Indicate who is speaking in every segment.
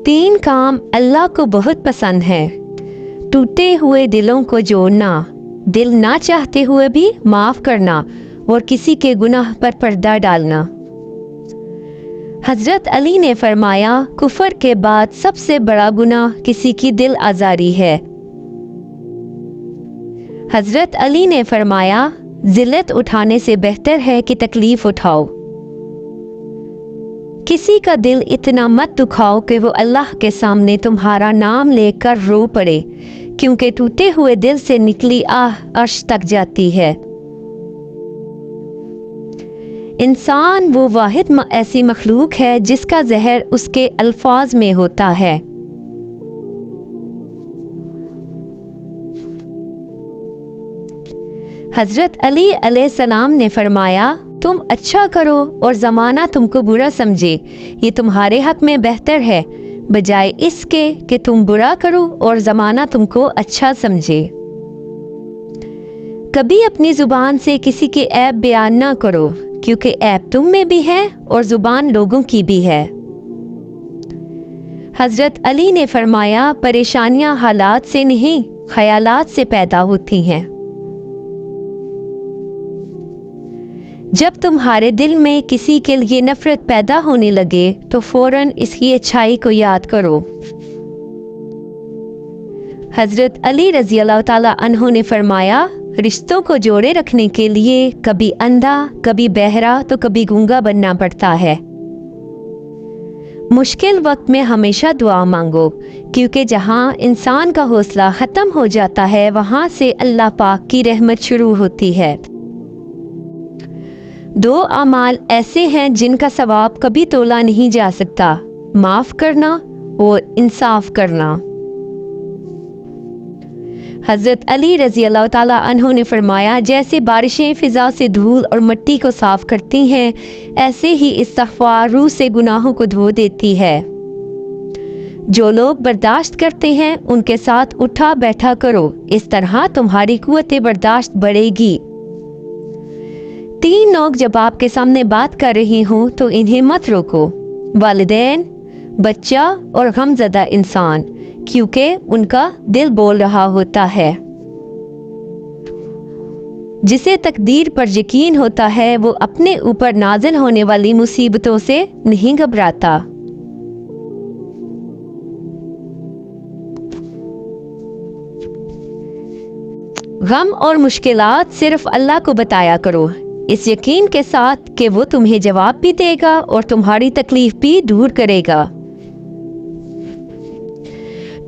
Speaker 1: तीन काम अल्लाह को बहुत पसंद है। टूटे हुए दिलों को जोड़ना, दिल ना चाहते हुए भी माफ करना और किसी के गुनाह पर पर्दा डालना। हजरत अली ने फरमाया, कुफर के बाद सबसे बड़ा गुनाह किसी की दिल आजारी है। हजरत अली ने फरमाया, जिल्लत उठाने से बेहतर है कि तकलीफ उठाओ। किसी का दिल इतना मत दुखाओ कि वो अल्लाह के सामने तुम्हारा नाम लेकर रो पड़े, क्योंकि टूटे हुए दिल से निकली आह अर्श तक जाती है। इंसान वो वाहिद ऐसी मखलूक है जिसका जहर उसके अल्फाज में होता है। हजरत अली अलैहिस्सलाम ने फरमाया, तुम अच्छा करो और ज़माना तुमको बुरा समझे, ये तुम्हारे हक में बेहतर है, बजाय इसके कि तुम बुरा करो और ज़माना तुमको अच्छा समझे। कभी अपनी ज़ुबान से किसी के ऐब बयान ना करो, क्योंकि ऐब तुम में भी है और ज़ुबान लोगों की भी है। हजरत अली ने फरमाया, परेशानियां हालात से नहीं, ख्यालात से पैदा होती हैं। जब तुम्हारे दिल में किसी के लिए नफरत पैदा होने लगे तो फौरन इसकी अच्छाई को याद करो। हजरत अली रजी अल्लाह ताला अन्हु ने फरमाया, रिश्तों को जोड़े रखने के लिए कभी अंधा, कभी बहरा तो कभी गूंगा बनना पड़ता है। मुश्किल वक्त में हमेशा दुआ मांगो, क्योंकि जहां इंसान का हौसला खत्म हो जाता है वहां से अल्लाह पाक की रहमत शुरू होती है। दो अमाल ऐसे हैं जिनका सवाब कभी तोला नहीं जा सकता, माफ करना और इंसाफ करना। हजरत अली रजी अल्लाह ताला अन्हु ने फरमाया, जैसे बारिशें फिजा से धूल और मिट्टी को साफ करती हैं, ऐसे ही इस्तग़फ़ार रूह से गुनाहों को धो देती है। जो लोग बर्दाश्त करते हैं उनके साथ उठा बैठा करो, इस तरह तुम्हारी कुव्वत बर्दाश्त बढ़ेगी। तीन लोग जब आपके सामने बात कर रही हों तो इन्हें मत रोको, वालिदैन, बच्चा और गमज़दा इंसान, क्योंकि उनका दिल बोल रहा होता है। जिसे तकदीर पर यकीन होता है वो अपने ऊपर नाज़िल होने वाली मुसीबतों से नहीं घबराता। गम और मुश्किलात सिर्फ अल्लाह को बताया करो, इस यकीन के साथ कि वो तुम्हें जवाब भी देगा और तुम्हारी तकलीफ भी दूर करेगा।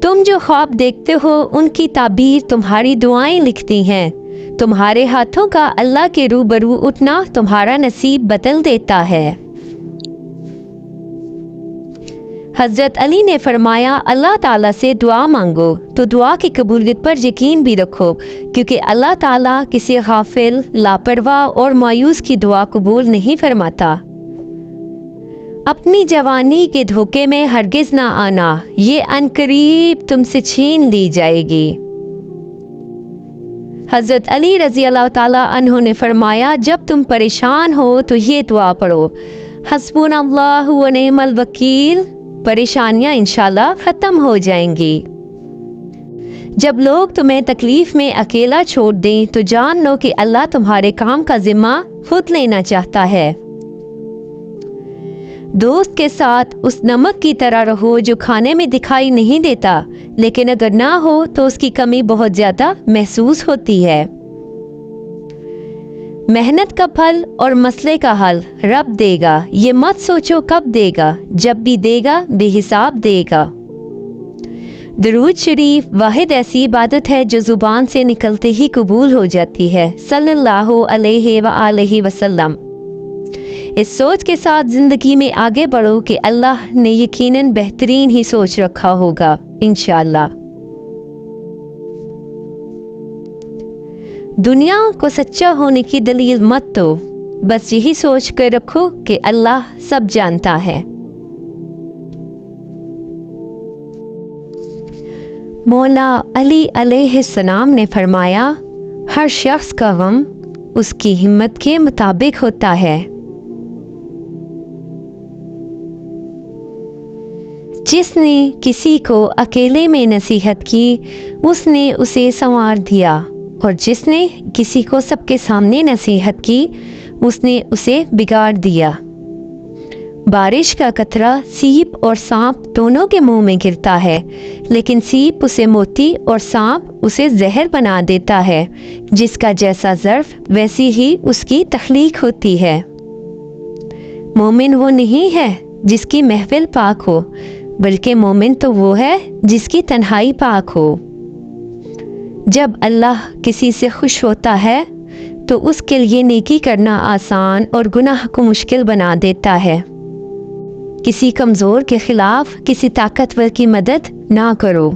Speaker 1: तुम जो ख्वाब देखते हो उनकी ताबीर तुम्हारी दुआएं लिखती हैं। तुम्हारे हाथों का अल्लाह के रूबरू उठना तुम्हारा नसीब बदल देता है। हजरत अली ने फरमाया, अल्लाह ताला से दुआ मांगो तो दुआ की कबूलियत पर यकीन भी रखो, क्योंकि अल्लाह ताला किसी गाफिल, लापरवाह और मायूस की दुआ कबूल नहीं फरमाता। अपनी जवानी के धोखे में हरगिज ना आना, ये अनकरीब तुमसे छीन ली जाएगी। हजरत अली रजी अल्लाह ताला अन्हु ने फरमाया, जब तुम परेशान हो तो ये दुआ पढ़ो, हस्बुनल्लाहु व निअमल वकील, परेशानियां इंशाल्लाह खत्म हो जाएंगी। जब लोग तुम्हें तकलीफ में अकेला छोड़ दें तो जान लो कि अल्लाह तुम्हारे काम का जिम्मा खुद लेना चाहता है। दोस्त के साथ उस नमक की तरह रहो जो खाने में दिखाई नहीं देता, लेकिन अगर ना हो तो उसकी कमी बहुत ज्यादा महसूस होती है। मेहनत का फल और मसले का हल रब देगा, ये मत सोचो कब देगा, जब भी देगा बेहिसाब देगा। दरूद शरीफ वाहिद ऐसी इबादत है जो जुबान से निकलते ही कबूल हो जाती है, सल्लल्लाहु अलैहि व आलिहि वसल्लम। इस सोच के साथ जिंदगी में आगे बढ़ो कि अल्लाह ने यकीनन बेहतरीन ही सोच रखा होगा इंशाअल्लाह। दुनिया को सच्चा होने की दलील मत दो, बस यही सोच कर रखो कि अल्लाह सब जानता है। मौला अली अलैहिस्सलाम ने फरमाया, हर शख्स का गम उसकी हिम्मत के मुताबिक होता है। جس نے کسی کو اکیلے میں نصیحت کی اس نے اسے سنوار دیا، اور جس نے کسی کو سب کے سامنے نصیحت کی اس نے اسے بگاڑ دیا۔ بارش کا قطرہ سیپ اور سانپ دونوں کے منہ میں گرتا ہے، لیکن سیپ اسے موتی اور سانپ اسے زہر بنا دیتا ہے۔ جس کا جیسا ظرف ویسی ہی اس کی تخلیق ہوتی ہے۔ مومن وہ نہیں ہے جس کی محفل پاک ہو، بلکہ مومن تو وہ ہے جس کی تنہائی پاک ہو۔ جب اللہ کسی سے خوش ہوتا ہے تو اس کے لیے نیکی کرنا آسان اور گناہ کو مشکل بنا دیتا ہے۔ کسی کمزور کے خلاف کسی طاقتور کی مدد نہ کرو۔